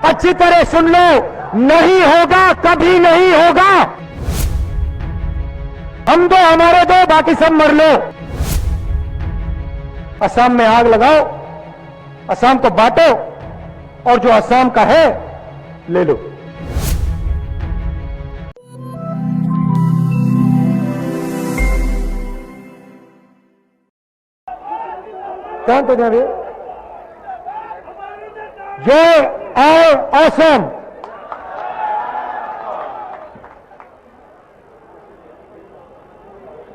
अच्छी तरह सुन लो, नहीं होगा, कभी नहीं होगा। हम दो, हमारे दो, बाकी सब मर लो। असम में आग लगाओ, असम को बांटो और जो असम का है ले लो। शांत हो जाइए। जय और असम।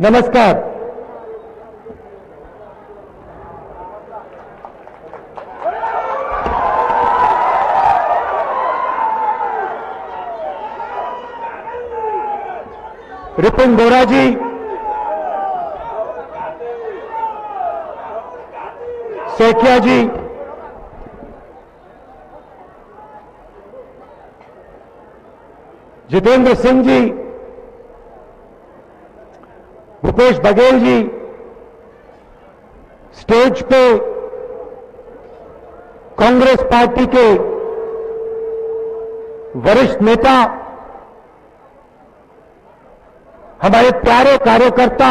नमस्कार। रिपुन बोरा जी, सेठिया जी, जितेंद्र सिंह जी, भूपेश बघेल जी, स्टेज पे कांग्रेस पार्टी के वरिष्ठ नेता, हमारे प्यारे कार्यकर्ता,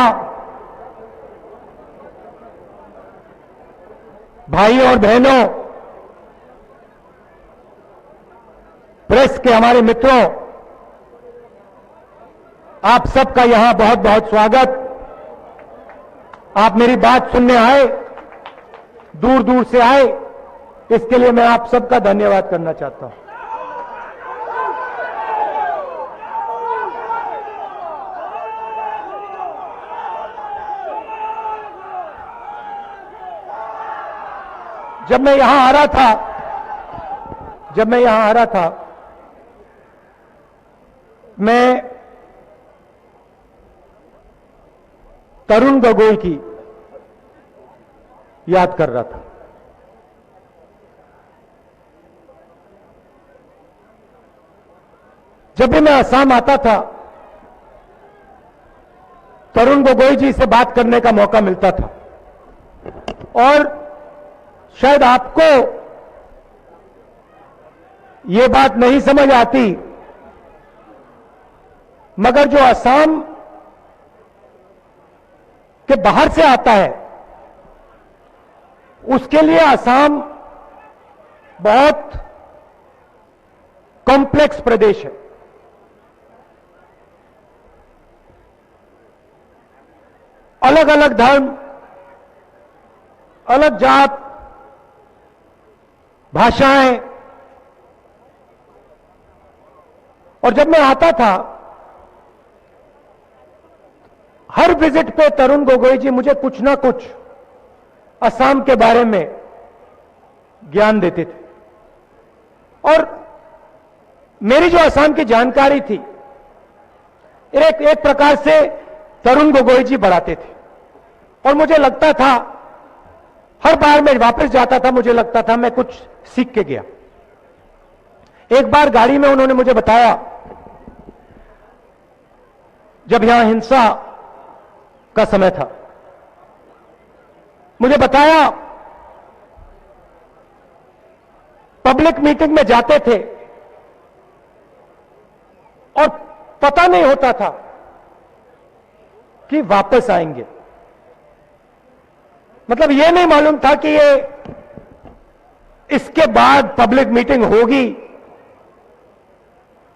भाइयों और बहनों, प्रेस के हमारे मित्रों, आप सबका यहां बहुत बहुत स्वागत। आप मेरी बात सुनने आए, दूर दूर से आए, इसके लिए मैं आप सबका धन्यवाद करना चाहता हूं। जब मैं यहां आ रहा था, मैं तरुण गोगोई की याद कर रहा था। जब भी मैं असम आता था, तरुण गोगोई जी से बात करने का मौका मिलता था। और शायद आपको ये बात नहीं समझ आती, मगर जो असम के बाहर से आता है, उसके लिए असम बहुत कॉम्प्लेक्स प्रदेश है। अलग अलग धर्म, अलग जात, भाषाएं। और जब मैं आता था, हर विजिट पे तरुण गोगोई जी मुझे कुछ ना कुछ असम के बारे में ज्ञान देते थे। और मेरी जो असम की जानकारी थी, एक प्रकार से तरुण गोगोई जी बढ़ाते थे। और मुझे लगता था, हर बार मैं वापस जाता था, मुझे लगता था मैं कुछ सीख के गया। एक बार गाड़ी में उन्होंने मुझे बताया, जब यहां हिंसा का समय था, मुझे बताया पब्लिक मीटिंग में जाते थे और पता नहीं होता था कि वापस आएंगे। मतलब यह नहीं मालूम था कि ये इसके बाद पब्लिक मीटिंग होगी,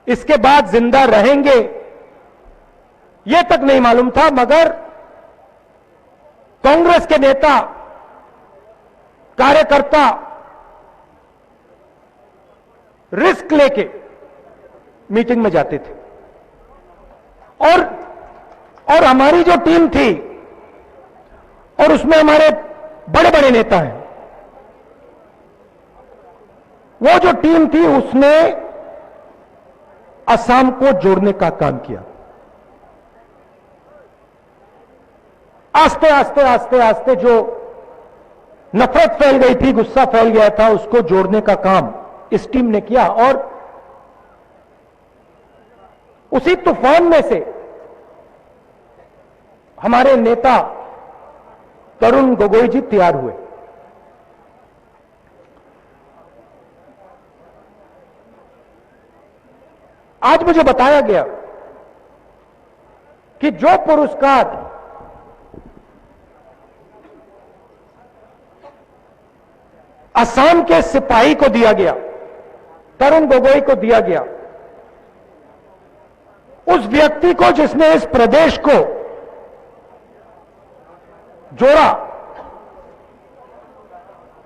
इसके बाद जिंदा रहेंगे, यह तक नहीं मालूम था। मगर कांग्रेस के नेता, कार्यकर्ता रिस्क लेके मीटिंग में जाते थे। और हमारी जो टीम थी, और उसमें हमारे बड़े बड़े नेता हैं, वो जो टीम थी उसने असम को जोड़ने का काम किया। आस्ते आस्ते आस्ते आस्ते जो नफरत फैल गई थी, गुस्सा फैल गया था, उसको जोड़ने का काम इस टीम ने किया। और उसी तूफान में से हमारे नेता तरुण गोगोई जी तैयार हुए। आज मुझे बताया गया कि जो पुरस्कार असम के सिपाही को दिया गया, तरुण गोगोई को दिया गया, उस व्यक्ति को जिसने इस प्रदेश को जोड़ा,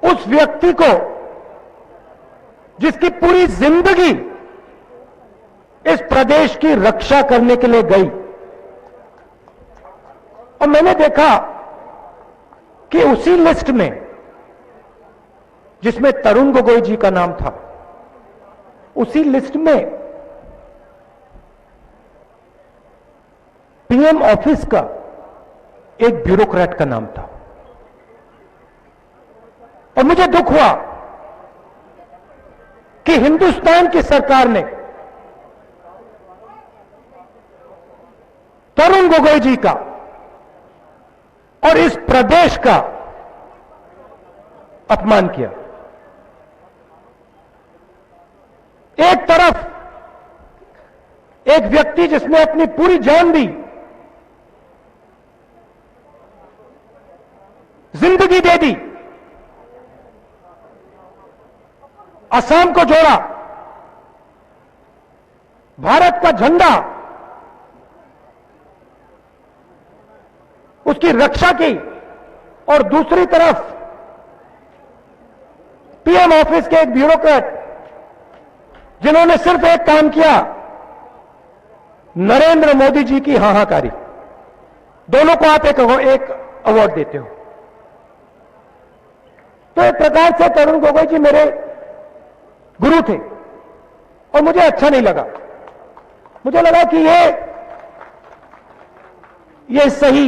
उस व्यक्ति को जिसकी पूरी जिंदगी इस प्रदेश की रक्षा करने के लिए गई। और मैंने देखा कि उसी लिस्ट में जिसमें तरुण गोगोई जी का नाम था, उसी लिस्ट में पीएम ऑफिस का एक ब्यूरोक्रेट का नाम था। और मुझे दुख हुआ कि हिंदुस्तान की सरकार ने तरुण गोगोई जी का और इस प्रदेश का अपमान किया। एक तरफ एक व्यक्ति जिसने अपनी पूरी जान दी, जिंदगी दे दी, असम को जोड़ा, भारत का झंडा, उसकी रक्षा की, और दूसरी तरफ पीएम ऑफिस के एक ब्यूरोक्रेट जिन्होंने सिर्फ एक काम किया, नरेंद्र मोदी जी की हाहाकारी। दोनों को आप एक अवार्ड देते हो। तो एक प्रकार से तरुण गोगोई जी मेरे गुरु थे और मुझे अच्छा नहीं लगा। मुझे लगा कि ये सही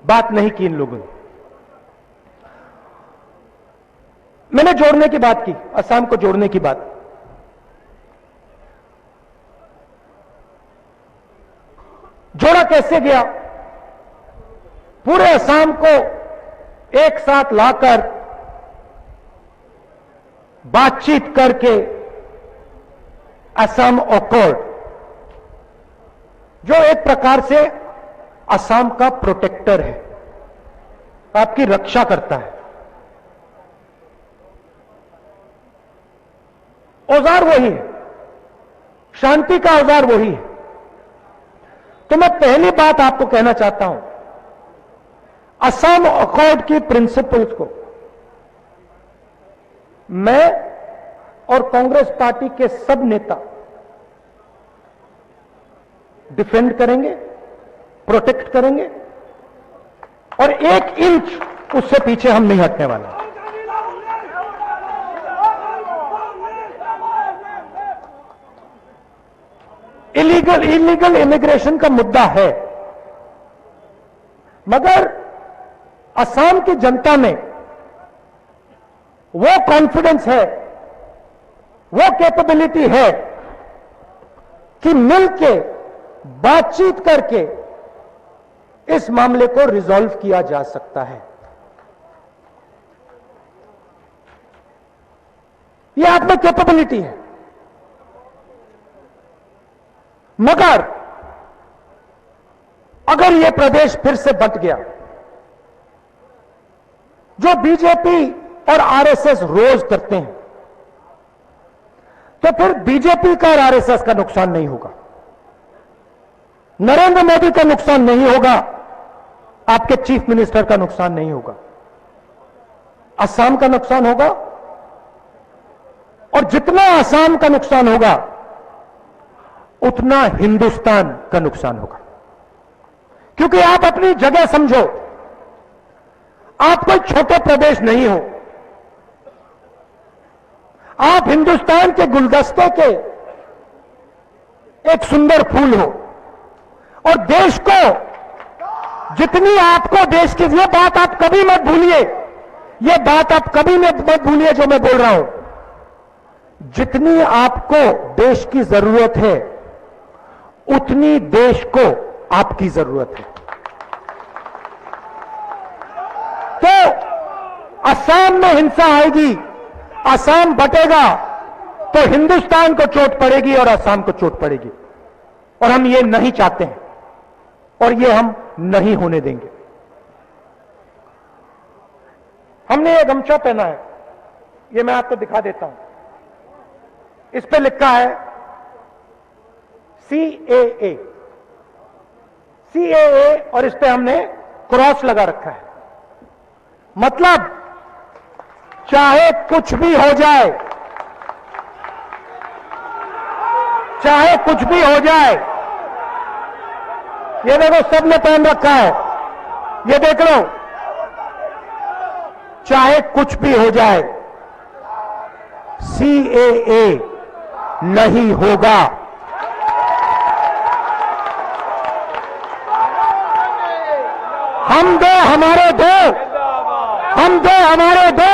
बात नहीं की इन लोगों ने। मैंने जोड़ने की बात की, असम को जोड़ने की बात। जोड़ा कैसे गया? पूरे असम को एक साथ लाकर बातचीत करके असम अकॉर्ड, जो एक प्रकार से असम का प्रोटेक्टर है, आपकी रक्षा करता है। औजार वही है, शांति का औजार वही है। तो मैं पहली बात आपको कहना चाहता हूं, असम अकॉर्ड की प्रिंसिपल्स को मैं और कांग्रेस पार्टी के सब नेता डिफेंड करेंगे, प्रोटेक्ट करेंगे, और 1 इंच उससे पीछे हम नहीं हटने वाले। इलीगल इमिग्रेशन का मुद्दा है, मगर असम की जनता में वो कॉन्फिडेंस है, वो कैपेबिलिटी है कि मिलके बातचीत करके इस मामले को रिजॉल्व किया जा सकता है। यह आप में कैपेबिलिटी है। मगर अगर यह प्रदेश फिर से बंट गया, जो बीजेपी और आरएसएस रोज करते हैं, तो फिर बीजेपी का और आरएसएस का नुकसान नहीं होगा, नरेंद्र मोदी का नुकसान नहीं होगा, आपके चीफ मिनिस्टर का नुकसान नहीं होगा, असम का नुकसान होगा। और जितना असम का नुकसान होगा उतना हिंदुस्तान का नुकसान होगा। क्योंकि आप अपनी जगह समझो, आप कोई छोटे प्रदेश नहीं हो, आप हिंदुस्तान के गुलदस्ते के एक सुंदर फूल हो, और देश को जितनी आपको देश की, ये बात आप कभी मत भूलिए, ये बात आप कभी मत भूलिए जो मैं बोल रहा हूं, जितनी आपको देश की जरूरत है उतनी देश को आपकी जरूरत है। तो असम में हिंसा आएगी, असम बटेगा, तो हिंदुस्तान को चोट पड़ेगी और असम को चोट पड़ेगी, और हम ये नहीं चाहते हैं और ये हम नहीं होने देंगे। हमने ये गमछा पहना है, ये मैं आपको दिखा देता हूं। इस पे लिखा है CAA, और इस पे हमने क्रॉस लगा रखा है। मतलब चाहे कुछ भी हो जाए, चाहे कुछ भी हो जाए, ये देखो सबने पहन रखा है, ये देख लो, चाहे कुछ भी हो जाए CAA नहीं होगा। हम दो हमारे दो,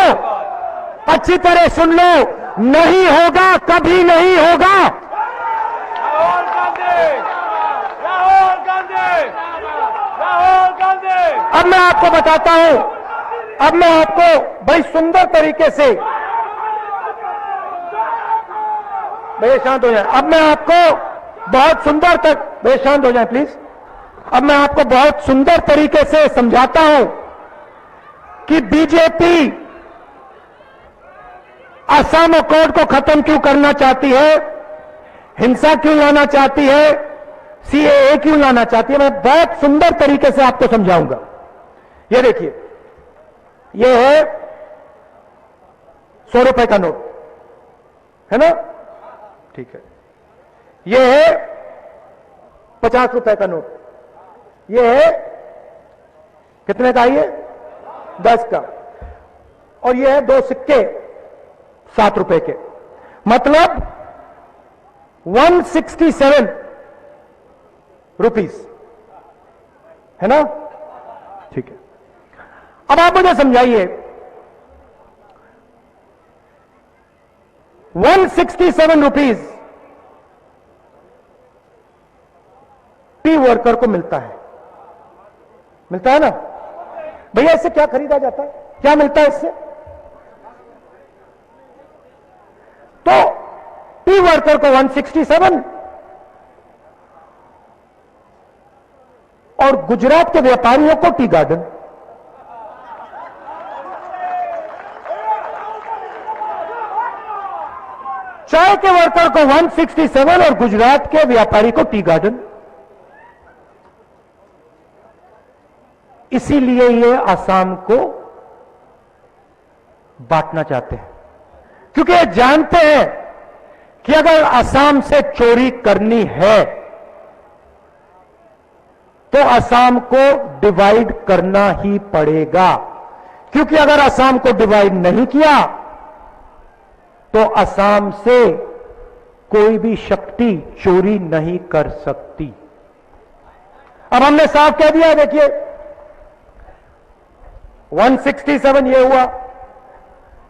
अच्छी तरह सुन लो, नहीं होगा, कभी नहीं होगा। राहुल गांधी, राहुल गांधी, राहुल गांधी। अब मैं आपको बताता हूं, अब मैं आपको बड़ी सुंदर तरीके से, भैया शांत हो जाए, अब मैं आपको बहुत सुंदर तक, भैया शांत हो जाए प्लीज। अब मैं आपको बहुत सुंदर तरीके से समझाता हूं कि बीजेपी असम अकॉर्ड को खत्म क्यों करना चाहती है, हिंसा क्यों लाना चाहती है, CAA क्यों लाना चाहती है। मैं बहुत सुंदर तरीके से आपको समझाऊंगा। ये देखिए, ये है 100 रुपए का नोट, है ना, ठीक है। ये है 50 रुपए का नोट, ये है कितने का, ये 10 का, और ये है 2 सिक्के 7 रुपए के, मतलब 167 रुपीस, है ना, ठीक है। अब आप मुझे समझाइए, 167 रुपीस टी वर्कर को मिलता है ना भैया, इससे क्या खरीदा जाता है, क्या मिलता है इससे? तो टी वर्कर को 167 और गुजरात के व्यापारियों को टी गार्डन। चाय के वर्कर को 167 और गुजरात के व्यापारी को टी गार्डन। इसीलिए ये असम को बांटना चाहते हैं, क्योंकि ये जानते हैं कि अगर असम से चोरी करनी है तो असम को डिवाइड करना ही पड़ेगा, क्योंकि अगर असम को डिवाइड नहीं किया तो असम से कोई भी शक्ति चोरी नहीं कर सकती। अब हमने साफ कह दिया, देखिए 167 ये हुआ,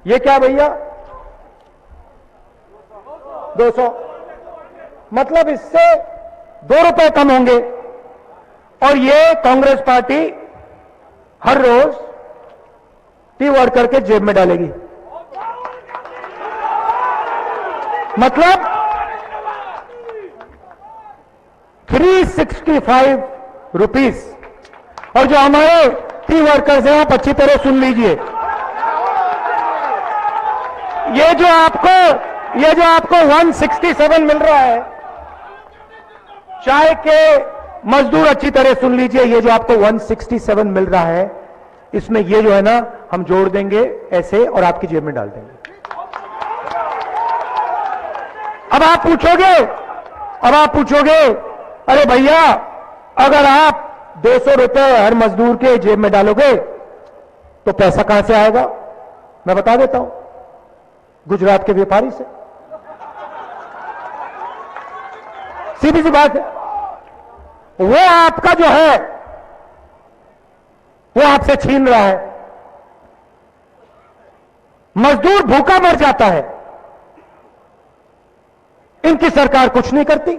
ये क्या भैया 200, मतलब इससे 2 रुपए कम होंगे, और ये कांग्रेस पार्टी हर रोज टी वर्कर के जेब में डालेगी, मतलब 365 रुपीस। और जो हमारे टी वर्कर्स हैं, आप अच्छी तरह सुन लीजिए, ये जो आपको 167 मिल रहा है, चाय के मजदूर अच्छी तरह सुन लीजिए, ये जो आपको 167 मिल रहा है, इसमें ये जो है ना, हम जोड़ देंगे ऐसे और आपकी जेब में डाल देंगे। अब आप पूछोगे अरे भैया, अगर आप 200 रुपए हर मजदूर के जेब में डालोगे तो पैसा कहां से आएगा? मैं बता देता हूं, गुजरात के व्यापारी से। सीधी सी बात है, वो आपका जो है वो आपसे छीन रहा है। मजदूर भूखा मर जाता है, इनकी सरकार कुछ नहीं करती।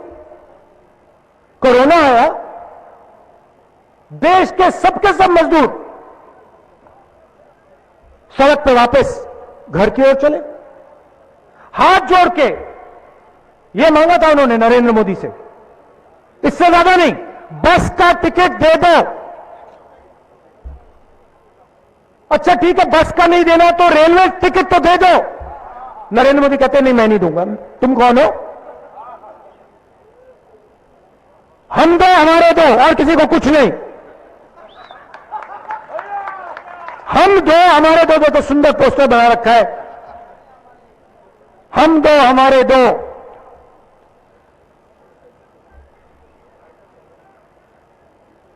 कोरोना आया, देश के सबके सब मजदूर सड़क पर वापस घर की ओर चले। हाथ जोड़ के यह मांगा था उन्होंने नरेंद्र मोदी से, इससे ज्यादा नहीं, बस का टिकट दे दो। अच्छा ठीक है, बस का नहीं देना तो रेलवे टिकट तो दे दो। नरेंद्र मोदी कहते नहीं मैं नहीं दूंगा। तुम कौन हो? हम दो हमारे दो और किसी को कुछ नहीं। हम दो हमारे दो, तो सुंदर पोस्टर बना रखा है, हम दो हमारे दो।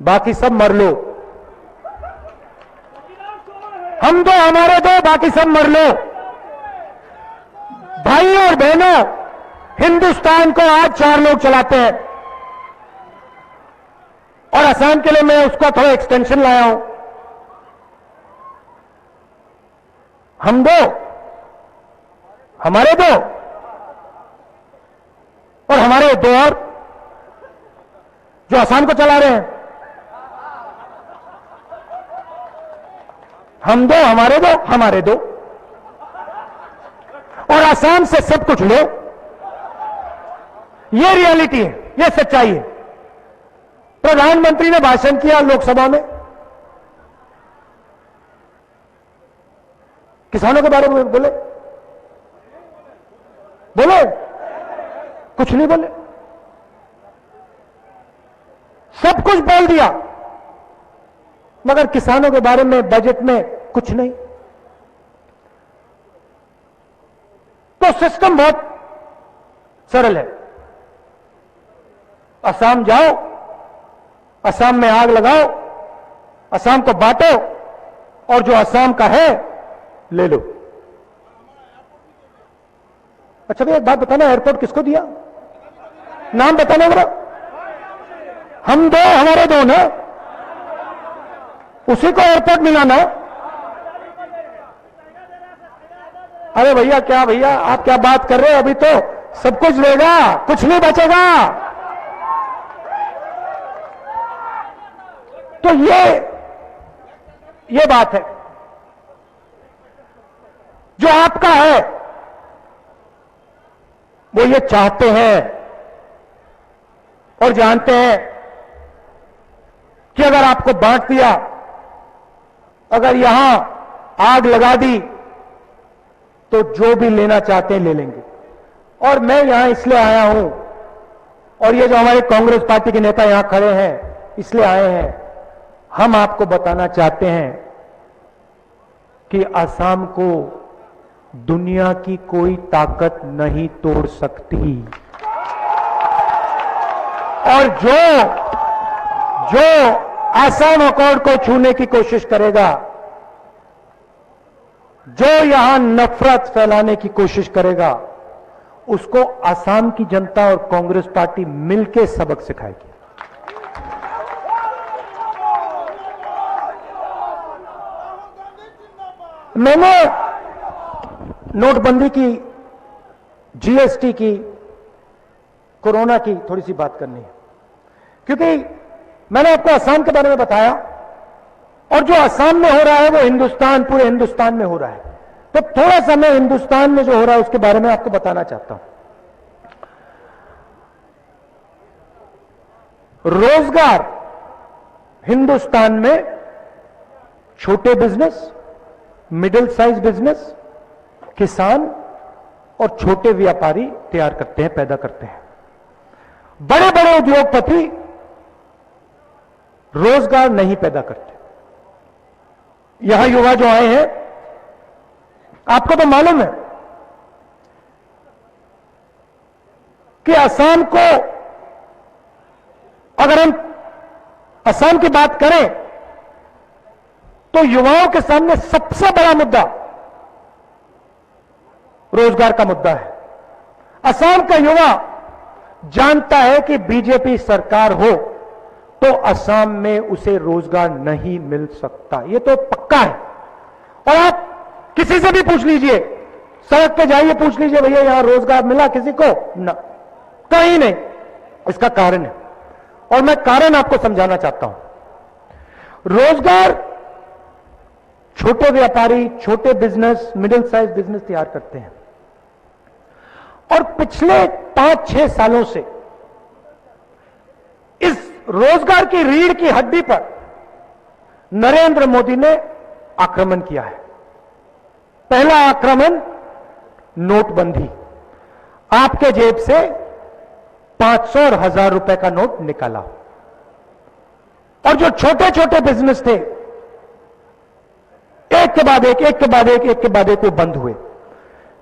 बाकी सब मर लो। हम दो हमारे दो, बाकी सब मर लो। भाई और बहनों, हिंदुस्तान को आज 4 लोग चलाते हैं और असम के लिए मैं उसका थोड़ा एक्सटेंशन लाया हूं। हम दो हमारे दो और हमारे दो और जो असम को चला रहे हैं। हम दो हमारे दो, हमारे दो और असम से सब कुछ लो। यह रियलिटी है, यह सच्चाई है। प्रधानमंत्री ने भाषण किया लोकसभा में, किसानों के बारे में बोले, कुछ नहीं बोले, सब कुछ बोल दिया, मगर किसानों के बारे में बजट में कुछ नहीं। तो सिस्टम बहुत सरल है। असम जाओ, असम में आग लगाओ, असम को बांटो और जो असम का है ले लो। अच्छा भैया एक बात बताना, एयरपोर्ट किसको दिया? नाम बताना जरा। हम दो हमारे दो ना, उसी को एयरपोर्ट मिला ना। अरे भैया क्या भैया आप क्या बात कर रहे हो? अभी तो सब कुछ लेगा, कुछ नहीं बचेगा। तो ये बात है। जो आपका है वो ये चाहते हैं और जानते हैं कि अगर आपको बांट दिया, अगर यहां आग लगा दी तो जो भी लेना चाहते हैं ले लेंगे। और मैं यहां इसलिए आया हूं और ये जो हमारे कांग्रेस पार्टी के नेता यहां खड़े हैं इसलिए आए हैं, हम आपको बताना चाहते हैं कि असम को दुनिया की कोई ताकत नहीं तोड़ सकती। और जो असम अकॉर्ड को छूने की कोशिश करेगा, जो यहां नफरत फैलाने की कोशिश करेगा, उसको असम की जनता और कांग्रेस पार्टी मिलकर सबक सिखाएगी। मैंने नोटबंदी की, जीएसटी की, कोरोना की थोड़ी सी बात करनी है, क्योंकि मैंने आपको असम के बारे में बताया और जो असम में हो रहा है वो हिंदुस्तान, पूरे हिंदुस्तान में हो रहा है। तो थोड़ा सा मैं हिंदुस्तान में जो हो रहा है उसके बारे में आपको बताना चाहता हूं। रोजगार हिंदुस्तान में छोटे बिजनेस, मिडिल साइज बिजनेस, किसान और छोटे व्यापारी तैयार करते हैं, पैदा करते हैं। बड़े बड़े उद्योगपति रोजगार नहीं पैदा करते। यहां युवा जो आए हैं, आपको तो मालूम है कि असम को, अगर हम असम की बात करें तो युवाओं के सामने सबसे बड़ा मुद्दा रोजगार का मुद्दा है। असम का युवा जानता है कि बीजेपी सरकार हो तो असम में उसे रोजगार नहीं मिल सकता, यह तो पक्का है। और आप किसी से भी पूछ लीजिए, सड़क पे जाइए, पूछ लीजिए भैया यहां रोजगार मिला किसी को? ना, कहीं नहीं। इसका कारण है और मैं कारण आपको समझाना चाहता हूं। रोजगार छोटे व्यापारी, छोटे बिजनेस, मिडिल साइज बिजनेस तैयार करते हैं। और पिछले 5-6 सालों से इस रोजगार की रीढ़ की हड्डी पर नरेंद्र मोदी ने आक्रमण किया है। पहला आक्रमण नोटबंदी, आपके जेब से 500 और 1000 रुपए का नोट निकाला और जो छोटे छोटे बिजनेस थे एक के बाद एक, एक के बाद एक, एक के बाद एक वो बंद हुए।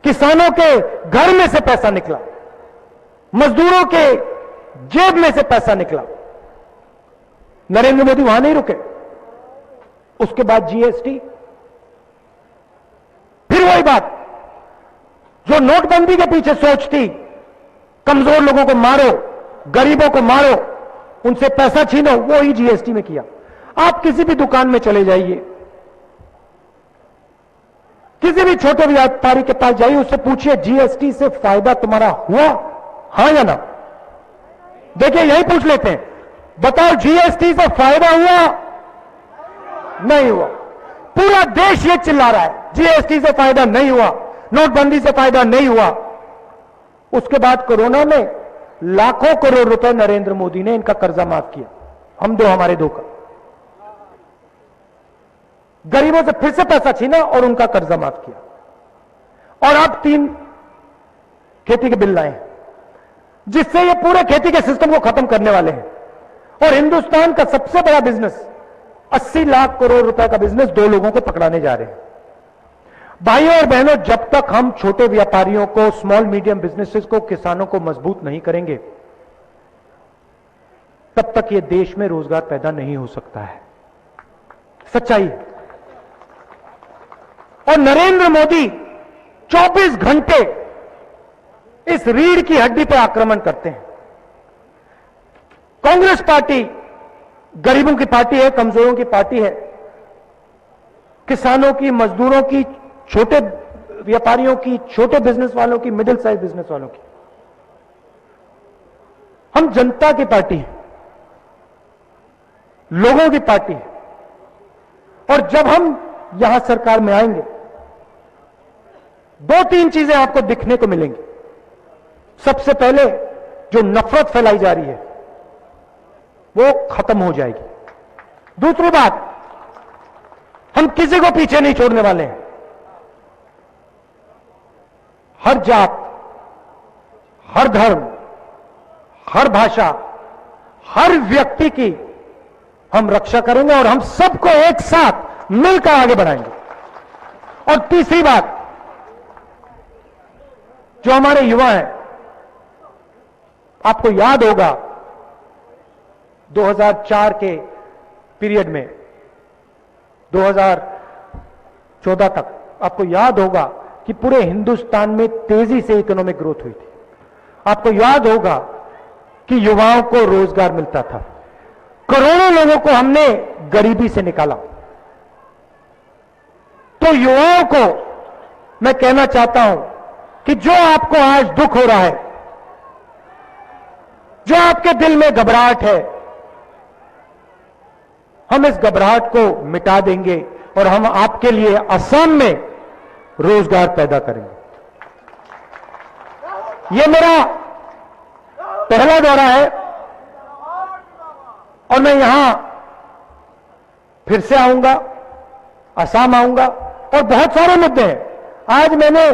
किसानों के घर में से पैसा निकला, मजदूरों के जेब में से पैसा निकला। नरेंद्र मोदी वहां नहीं रुके, उसके बाद जीएसटी, फिर वही बात जो नोटबंदी के पीछे सोच थी, कमजोर लोगों को मारो, गरीबों को मारो, उनसे पैसा छीनो, वो ही जीएसटी में किया। आप किसी भी दुकान में चले जाइए, किसी भी छोटे व्यापारी के पास जाइए, उससे पूछिए जीएसटी से फायदा तुम्हारा हुआ, हां या ना? देखिए यही पूछ लेते हैं, बताओ जीएसटी से फायदा हुआ? नहीं हुआ। पूरा देश ये चिल्ला रहा है जीएसटी से फायदा नहीं हुआ, नोटबंदी से फायदा नहीं हुआ। उसके बाद कोरोना में लाखों करोड़ रुपए नरेंद्र मोदी ने इनका कर्जा माफ किया, हम दो हमारे दो का। गरीबों से फिर से पैसा छीना और उनका कर्जा माफ किया। और अब 3 खेती के बिल लाए हैं जिससे ये पूरे खेती के सिस्टम को खत्म करने वाले हैं। और हिंदुस्तान का सबसे बड़ा बिजनेस 80 लाख करोड़ रुपए का बिजनेस 2 लोगों को पकड़ाने जा रहे हैं। भाइयों और बहनों, जब तक हम छोटे व्यापारियों को, स्मॉल मीडियम बिजनेसेस को, किसानों को मजबूत नहीं करेंगे, तब तक ये देश में रोजगार पैदा नहीं हो सकता है। सच्चाई है। और नरेंद्र मोदी 24 घंटे इस रीढ़ की हड्डी पर आक्रमण करते हैं। कांग्रेस पार्टी गरीबों की पार्टी है, कमजोरों की पार्टी है, किसानों की, मजदूरों की, छोटे व्यापारियों की, छोटे बिजनेस वालों की, मिडिल साइज बिजनेस वालों की। हम जनता की पार्टी है, लोगों की पार्टी है। और जब हम यहां सरकार में आएंगे, 2-3 चीजें आपको दिखने को मिलेंगी। सबसे पहले जो नफरत फैलाई जा रही है वो खत्म हो जाएगी। दूसरी बात, हम किसी को पीछे नहीं छोड़ने वाले हैं। हर जात, हर धर्म, हर भाषा, हर व्यक्ति की हम रक्षा करेंगे और हम सबको एक साथ मिलकर आगे बढ़ाएंगे। और तीसरी बात, जो हमारे युवा हैं, आपको याद होगा 2004 के पीरियड में 2014 तक आपको याद होगा कि पूरे हिंदुस्तान में तेजी से इकोनॉमिक ग्रोथ हुई थी। आपको याद होगा कि युवाओं को रोजगार मिलता था, करोड़ों लोगों को हमने गरीबी से निकाला। तो युवाओं को मैं कहना चाहता हूं कि जो आपको आज दुख हो रहा है, जो आपके दिल में घबराहट है, हम इस घबराहट को मिटा देंगे और हम आपके लिए असम में रोजगार पैदा करेंगे। यह मेरा पहला दौरा है और मैं यहां फिर से आऊंगा, असम आऊंगा और बहुत सारे मुद्दे हैं। आज मैंने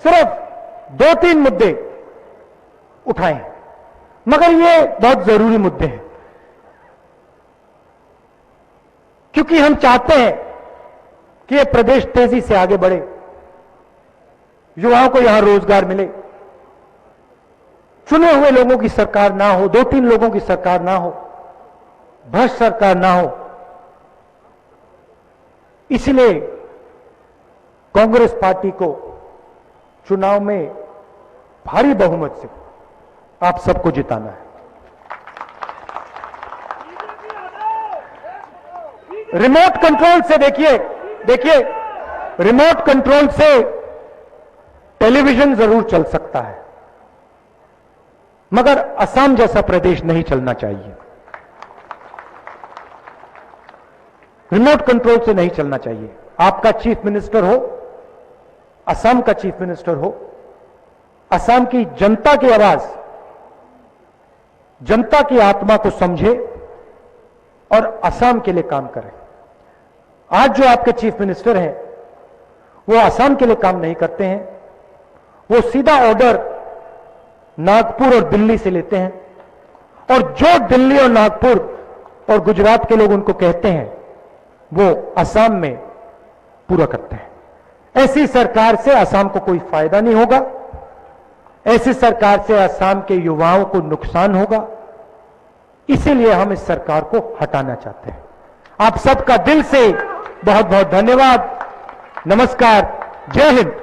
सिर्फ 2-3 मुद्दे उठाए हैं, मगर ये बहुत जरूरी मुद्दे हैं, क्योंकि हम चाहते हैं कि ये प्रदेश तेजी से आगे बढ़े, युवाओं को यहां रोजगार मिले, चुने हुए लोगों की सरकार ना हो, 2-3 लोगों की सरकार ना हो, भ्रष्ट सरकार ना हो। इसलिए कांग्रेस पार्टी को चुनाव में भारी बहुमत से आप सबको जिताना है। रिमोट कंट्रोल से देखिए रिमोट कंट्रोल से टेलीविजन जरूर चल सकता है, मगर असम जैसा प्रदेश नहीं चलना चाहिए। रिमोट कंट्रोल से नहीं चलना चाहिए। आपका चीफ मिनिस्टर हो, असम का चीफ मिनिस्टर हो, असम की जनता की आवाज, जनता की आत्मा को समझे और असम के लिए काम करें। आज जो आपके चीफ मिनिस्टर हैं वो असम के लिए काम नहीं करते हैं, वो सीधा ऑर्डर नागपुर और दिल्ली से लेते हैं और जो दिल्ली और नागपुर और गुजरात के लोग उनको कहते हैं वो असम में पूरा करते हैं। ऐसी सरकार से असम को कोई फायदा नहीं होगा, ऐसी सरकार से असम के युवाओं को नुकसान होगा। इसीलिए हम इस सरकार को हटाना चाहते हैं। आप सबका दिल से बहुत बहुत धन्यवाद। नमस्कार, जय हिंद।